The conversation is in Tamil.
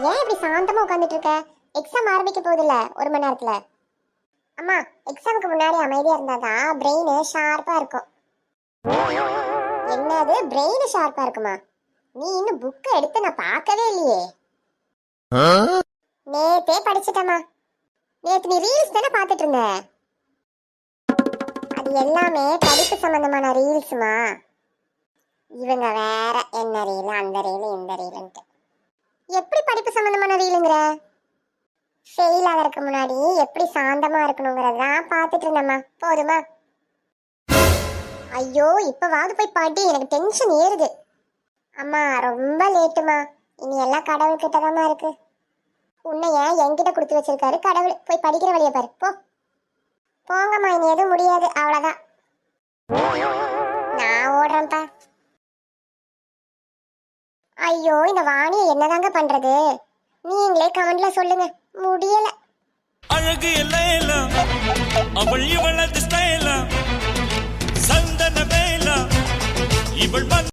ஏன் இப்படி சாந்தமா உட்காந்துட்டு இருக்க? எக்ஸாம் ஆரம்பிக்க போகுதுல்ல ஒரு மணி நேரத்துல. அம்மா, எக்ஸாமுக்கு முன்னாடி அமைதியா இருந்தாதான் பிரெயின் ஷார்ப்பா இருக்கும். என்னது பிரெயின் ஷார்ப்பா இருக்குமா? நீ இன்னும் புக்கை எடுத்து நான் பார்க்கவே இல்லையே. நேத்தே படிச்சிட்டமா. நேத்து நீ ரீல்ஸ் தானே பார்த்துட்டு இருந்த. அது எல்லாமே படிப்பு சம்பந்தமான ரீல்ஸுமா. இவங்க வேற என்ன ரீல், அந்த ரீல், இந்த ரீல்ன்ட்டு. எப்படி படிப்பு சம்பந்தமான ரீலுங்கிற? ஃபெயில் ஆகிறதுக்கு முன்னாடி எப்படி சாந்தமா இருக்கணுங்கிறதான் பார்த்துட்டு இருந்தம்மா. போதுமா? ஐயோ, இப்பவாவது போய் பாட்டி, எனக்கு டென்ஷன் ஏறுது. அம்மா ரொம்ப லேட்டுமா. இனி எல்லாம் கடவுள் கிட்டதாம்மா இருக்கு. உன்னை ஏன் என்கிட்ட கொடுத்து வச்சிருக்காரு கடவுள். போய் படிக்கிற வழியை பாரு போ. போங்கம்மா, இனி எதுவும் முடியாது, அவ்வளவுதான். நான் ஓடுறேன்ப்பா. ஐயோ, இந்த வாணியை என்னதாங்க பண்றது? நீங்களே கமெண்ட்ல சொல்லுங்க. முடியல. அழகு எல்லாம் அவள் இவளது ஸ்டைலா சந்தன வேலா இவள்